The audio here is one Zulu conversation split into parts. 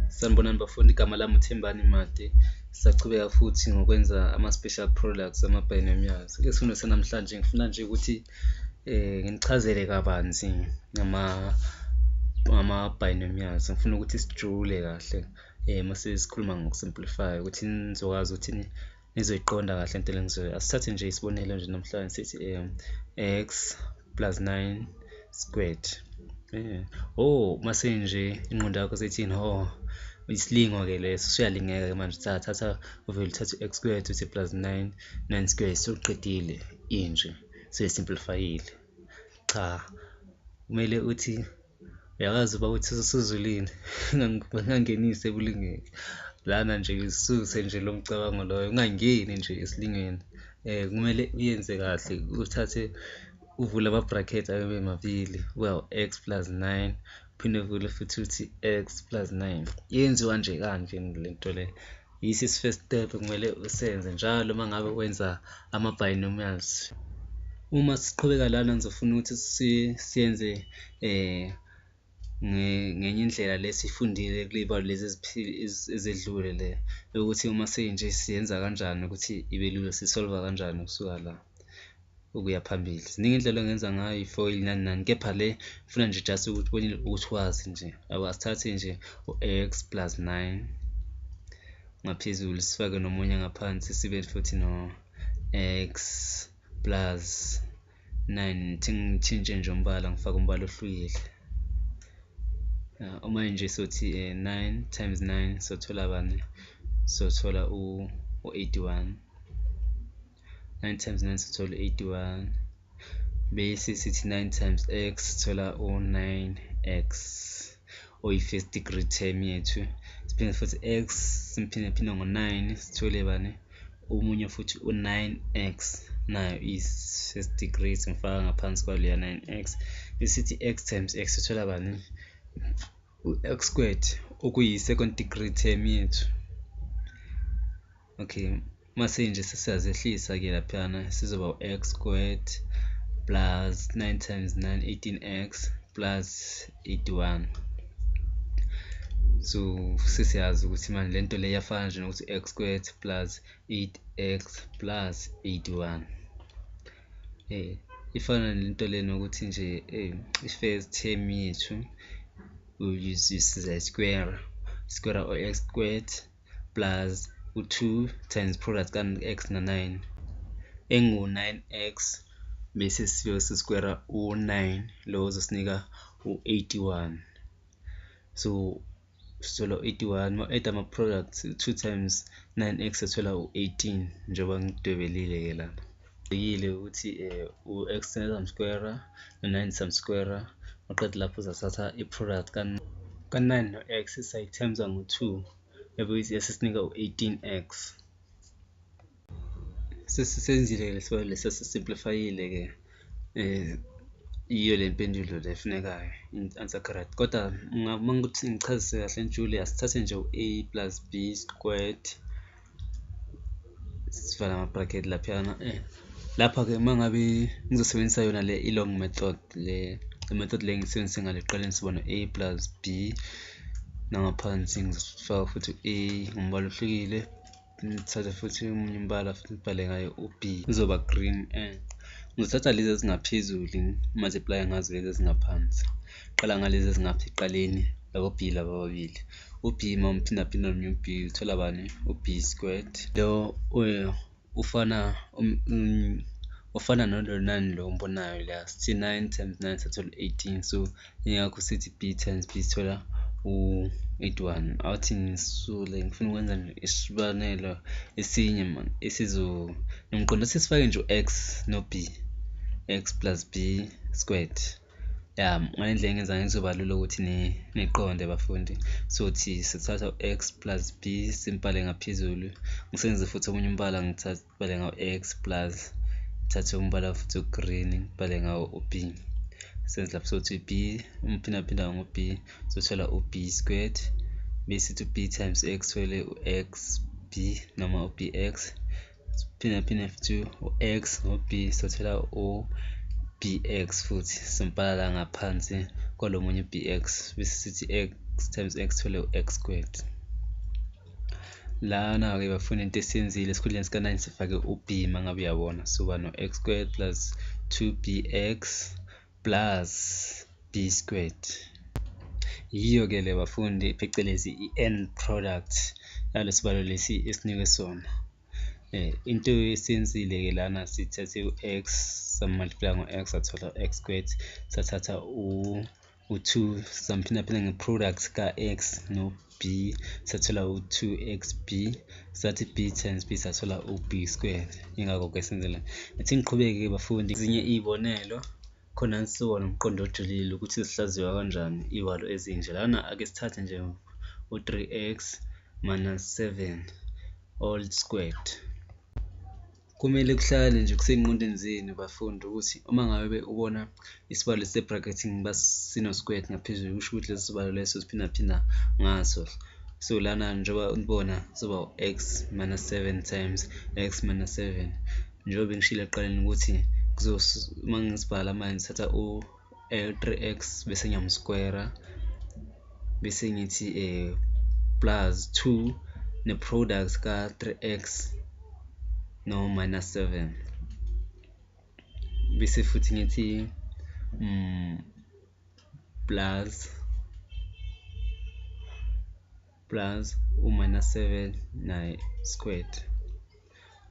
Sanibonani bafundi, igama lami uThembani Made. Sisachubeka futhi ngokwenza ama-special products ama-binomials. Kule sifundo sanamhlanje ngifuna nje ukuthi nginichazele kabanzi ngama-binomials. Ngifuna ukuthi sijule kahle mase sikhuluma ngoku-simplify ukuthi nizokwazi ukuthi nizoyiqonda kahle into le engizoyo. Asithathe nje isibonelo nje namhlanje sithi x plus 9 squared. Mase nje ingqondo yakho sethini, isilingo-ke leso siyalingeka-ke manje. Thatha uvele uthathe x squared uthi plus 9 squared sokuqedile inje seyisimplifayile. Cha, kumele uthi uyakazi uba uthi usuzulile ngangenise ebulingeni lana nje ususe nje lo mcabango loyo, ungangeni nje esilingweni. Kumele uyenze kahle, uthathe uvule ama-bracket abe mabili, x plus 9 uphinde uvule futhi uthi x plus 9. Yenziwa nje kanje le nto le. Yisi isi-first step kumele usenze njalo uma ngabe wenza ama-binomials. Uma siqhubeka lana ngizofuna ukuthi siyenze ngenye indlela le sifundile kuley'balo lezi ezedlule le, ukuthi uma seyinje siyenza kanjani ukuthi ibe lula, sisolva kanjani ukusuka la ukuya phambili. Ziningi indlela ongenza ngayo i-foil nani nani, kepha le funa nje just ukuthi ubonile ukuthi wazi nje. Asithathe nje u-x plus 9 ngaphezulu sifake nomunye ngaphansi sibe futhi no x plus 9. Ngitshintshe nje umbala ngifake umbala ohlukile. Uma nje sothi 9 times 9 sothola bani? Sothola u-81. 9 times 9 sithola 81, bese sithi 9 times x sithola u-9x oyi-first degree term yethu. Siphinde futhi x simphinde ngo-9 sithole bani? Omunye futhi u-9x, nayo is-first degree, singifaka ngaphansi kwaleya 9x. Bese sithi x times x sithola bani? U-x squared okuyi-second degree term yethu. Okay, mase nje sesiyazehlisa-ke laphana sizoba u-x squared plus 9 times 9 18x plus 81. So sesiyazi ukuthi manje le nto le iyafana nje nokuthi x squared plus 8x plus 81. Ifana nento le nokuthi nje i-first term yethu square of x squared plus u-2 times product ka-x na-9 engu-9x, bese square u-9 lo uzosinika u-81. So sithola u-81 ma-add ama-products, 2 times 9x sathola u-18 njengoba ngidwebelile-ke lana. Yile ukuthi u-x times square no-9 times square, maqeda lapho uzathatha i-product ka-9 no-x sayi-times ngo-2 yasisinika u-18x. Sesenzile lesibalo lesi, sesisimplifayile-ke. Iyo le mpendulo le efunekayo, answer correct. Kodwa uma ngikuthi ngichazise kahle njule, asithathe nje u-a plus b squared sivala ama-bracket laphayana. Lapha-ke uma ngabe ngizosebenzisa yona le i-long method, le method le ngisebenzise ngale ekuqaleni sibona a plus b, nangaphansi ngizofaka futhi a ngombala ohlukile, ngithathe futhi omunye umbala futhi ngibhale ngayo u-b, uzoba green. Ngizothatha lezi ezingaphezulu multiply ngazo lezi ezingaphansi. Qala ngalezi ezingapha ekuqaleni, labo b laba ababili. U-b uma umphindaphinda nomnye u-b uthola bani? U-b squared. Lo ufana nalo nani lo ombonayo la, sithi 9 times 9 sathola 18. So ingakho sithi b times b sithola u-81. Awuthi ngisule ngifuna ukwenza isibonelo esinye man nomqondo sifake nje u-x no-b, x plus b squared. Ngale ndlela engenza ngizoba lula ukuthi niqonde bafundi. So thi sithatha u-x plus b simbhale ngaphezulu, ngisebenzise futhi omunye umbala ngibhale ngawo x plus, thathe umbala futhi u-green ngibhale ngawo u-b. Senze lapho sothi b umphindaphinda ngo-b sothola u-b squared, bese sithi u-b times x thole u-x b noma u-bx, phinde futhi u-x ngo-b sothola u-bx futhi simbhala la ngaphansi kwalo munye u-bx, bese sithi times x sithole x squared. Lana ke bafuna into esiyenzile esikhundleni sika9 sifake u-b mangabe uyabona, soba no x squared plus 2bx plus b squared. Yiyo ke le bafundi phecelezi i-end product yalesibalo lesi esinikwe sona. Into esiyenzile ke lana sithathe u-x samultiply ngo-x sathola x squared, sathatha u2 samphindaphinda nge-product ka-x no-b sathola u2xb, sathi b times b sathola u-b squared. Yingakho ke senzela ethi ngiqhubeke bafundi ezinye iy'bonelo khona sizoba nomqondo ojulile ukuthi sihlaziwa kanjani iy'balo ezinje. Lana ake sithathe nje u3x minus 7 all squared. Kumele kuhlale nje kusey'ngqondweni zenu bafundi ukuthi uma ngabe ubona isibalo se-bracketing sino squared ngaphezulu, kusho ukuthi lesi sibalo leso siphindaphinda ngaso. So lana njengoba ubona soba x minus 7 times x minus 7, njengoba ngishilo ekuqaleni ukuthi uma ngisibhala manje ngithatha u3x bese ngiyamsquare bese ngithi plus 2 ne-product ka3x no minus 7 bese futhi ngithi plus u-minus 7 naye squared.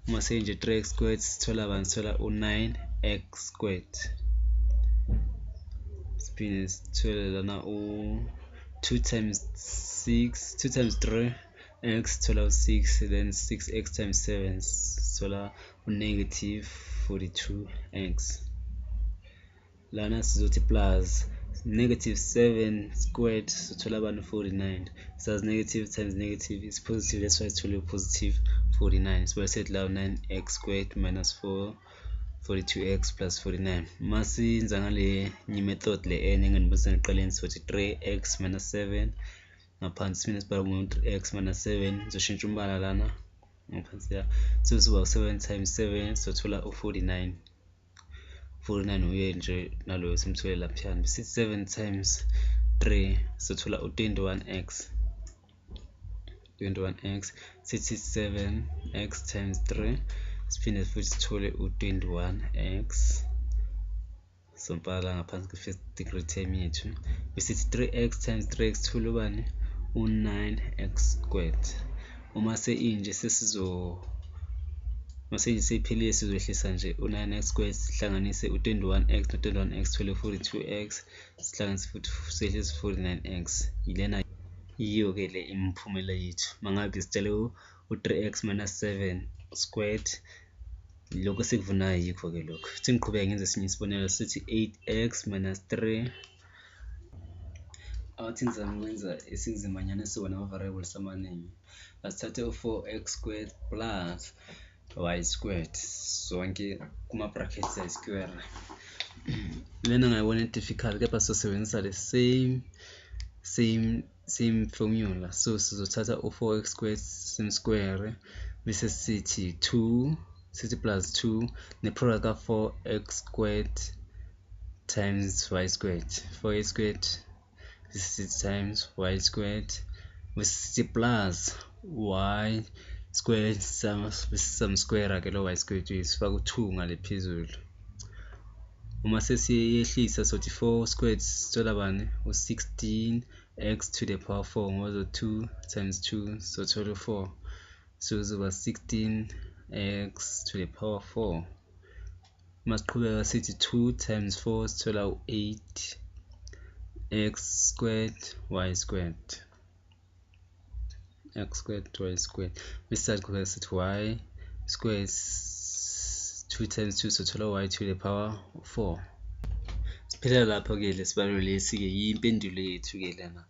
Uma senje 3x squared sithola bani? Sithola u9x squared. Siphinde sithole lana u2 times 3 x sithola u6, then 6x times 7 sithola u-negative 42x. Lana sizothi plus negative 7 squared sithola bani? 49. Sazi negative times negative is positive, that's why sithole positive 49. So sethi la 9x squared minus 42x plus 49. Masinza ngale nye method le enginibonisa ekuqaleni sizothi 3x minus 7 ngaphansi siphinde sibhale ngo-3x minus 7 ngizoshintsha umbala lana ngaphansi ya, soba u7 times 7 sothola u49. 49 uye nje naloyo simthole laphayana, besithi 7 times 3 sothola u21x. 21x sithi 7x times 3 siphinde futhi sithole u21x. Sombala ngaphansi kwe-first degree term yethu, besithi 3x times 3x sithole ubani? U9x squared. Uma seyinje mase seyiphelile sizohlisa nje u9x squared sihlanganise u21x no21x sithole 42x, sihlanganise futhi sehlise 49x. Yilena yiyo ke le imiphumela yethu. Mangabe sitshele u3x minus 7 squared, lokho sikuvunayo yikho ke lokho. Futhi ngiqhubeka ngenze esinye isibonelo sithi 8x minus 3. Awuthi ngizama ukwenza esinzimanyana esizoba nama-variables amaningi. Asithathe u4x squared plus y squared zonke kuma-brackets ayi-square. Lena ngayibona difficult kepha sizosebenzisa the same formula. So sizothatha u4x squared simsquare bese sithi 2 sithi plus 2 ne-product ka4x squared times y squared. 4x squared times y squared bese sithi plus y squared samsquare ke lo y squared sifaka u2 ngale phezulu. Uma sesiyehlisa sothi 4 squared sithola bani? U16x to the power 4 ngoba 2 times 2 sothola u4, so kuzoba 16x to the power 4. Masiqhubeka sithi 2 times 4 sithola u8x squared y squared. X squared y squared. Bese siqhubeka sithi y squared 2 times 2 sothola y to the power 4. Siphela lapho ke lesibalo lesi ke yimpendulo yethu ke lena.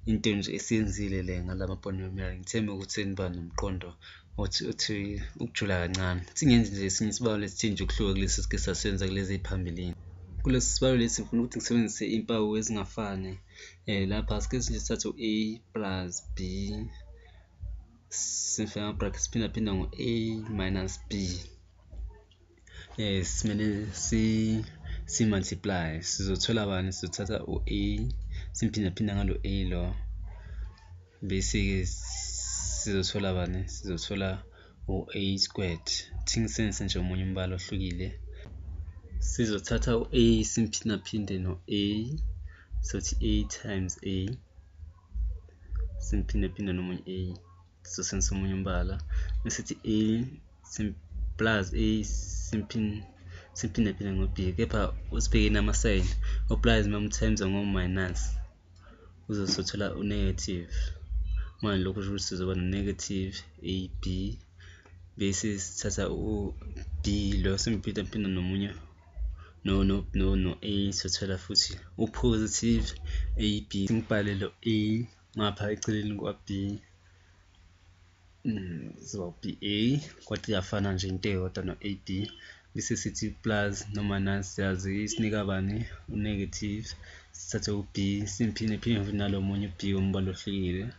Into nje esiyenzile le ngalama-polynomial. Ngithemba ukuthi seniba nomqondo othi ukujula kancane. Singenzi nje esinye isibalo lesi nje ukuhluka kulesi sike sasenza kulezi ey'phambilini. Kulesi sibalo lesi ngifuna ukuthi ngisebenzise impawu ezingafani. Lapha sike nje sithathe u-a plus b sifaka ama-brackets siphindaphinda ngo-a minus b. Simele si-multiply. Sizothola bani? Sizothatha u-a simphindaphinda ngalo a lo, bese-ke sizothola u-a squared. Thingisebenzise nje omunye umbala ohlukile. Sizothatha u-a simphindaphinde no-a, sothi a times a, simphindaphinda nomunye a, sizosebenzisa omunye umbala. Besithi a plus a simphindaphinda ngo-b, kepha usibhekeni ama-sign, o-plus times ngo-minus uzosithola u-negative. Manje lokhu kusho ukuthi sizoba no-negative ab, bese sithatha u-b lo simphindaphinda nomunye no-a, sithola futhi u-positive ab. Ngibhale lo a ngapha eceleni kwa-b, sizoba b-a, kodwa iyafana nje into eyodwa no-ab. Bese sithi plus no-minus siyazi isinika bani u-negative, sithathe u-b simphinde nalo munye u-b wombala ohlukile,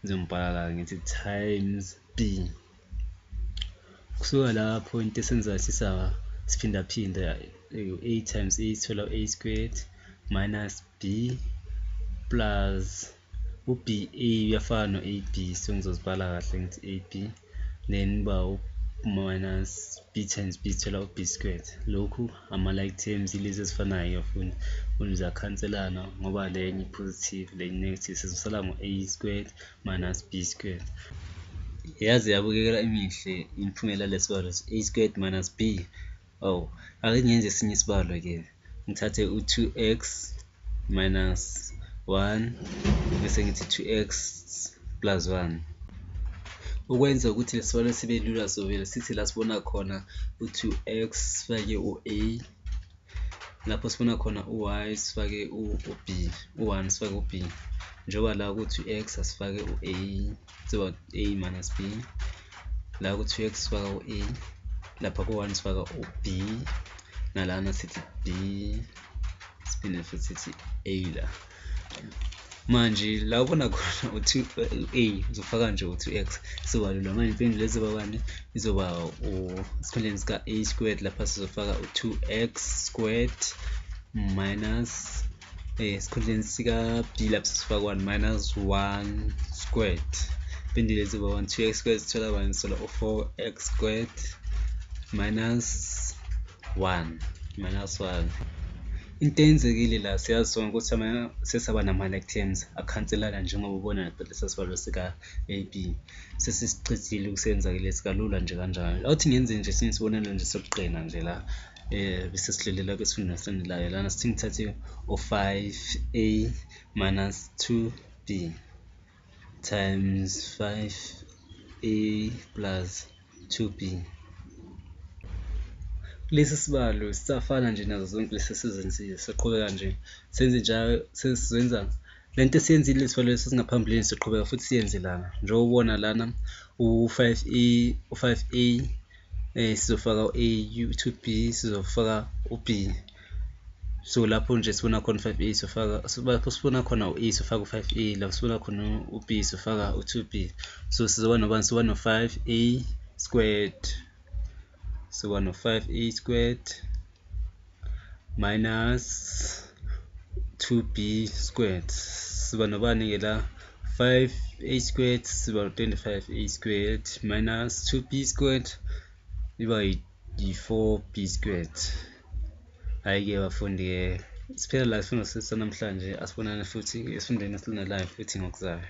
ngizombhala la ngithi times b. Kusuka lapho into esenzayo siphindaphinda a times a, sithola a squared minus b plus u-b a uyafana no-ab, so ngizozibhala kahle ngithi ab, then minus b times b, sithola u-b squared. Lokhu ama-like terms ilezi ezifanayo abafundi, ziyakhanselana ngoba lenye i-positive lenye i-negative, sizosala ngo-a squared minus b squared. Yaze yabukeka imihle imiphumela yalesi sibalo, a squared minus b. Oh, ake ngiyenze esinye isibalo-ke, ngithathe u-2x minus 1 bese ngithi 2x plus 1. Ukwenza ukuthi lesi sibalo sibe lula sovele sithi la sibona khona u-2x sifake u-a, lapho sibona khona u-y sifake u-b, u-1 sifake u-b. Njengoba la ku-2x asifake u-a, sizoba a minus b, la ku-2x sifaka u-a, lapha ku-1 sifaka u-b, nalana sithi b, siphinde futhi sithi a la. Manje la ubona khona u-a uzofaka nje u-2x, sizoba lula. Manje impendulo ezoba bani, izoba esikhundleni sika-a squared lapha sizofaka u-2x squared minus esikhundleni sika-b lapha sizofaka 1 minus 1 squared. Impendulo ezoba 1, 2x squared sithola bani, sithola u-4x squared minus 1. Into eyenzekile la siyazi sonke ukuthi sesaba nama-like terms akhanselana njengoba ubona lesa sibalo sika-ab. Sesisicedile ukusenza-ke lesi kalula nje kanjalo. Awuthi ngenze nje esinye isibonelo nje sokuqina nje la, bese sidlulela kwesifundweni esilandelayo. Lana sithi ngithathe u-5a minus 2b times 5a plus 2b. Lesi sibalo sisafana nje nazo zonke lesi esizenzile, siqhubeka nje senze njalo, sesizenza lento esiyenzile lesi sibalo lesi singaphambilini, siqhubeka futhi siyenze lana. Njengoba ubona lana u-5a sizofaka u-a, u-2b sizofaka u-b. So lapho nje sibona khona u-5a sibona khona u-a sifaka u-5a, lapho sibona khona u-b sifaka u-2b. So sizoba nobani, sizoba no-5a squared, sizoba no-5a squared minus 2b squared. Siba nobani-ke la, 5a squared siba no-25a squared minus 2b squared iba yi-4b squared. Hhayi-ke bafundi-ke siphela la isifundo sethu sanamhlanje, asibonane futhi esifundweni esilandelayo futhi ngokuzayo.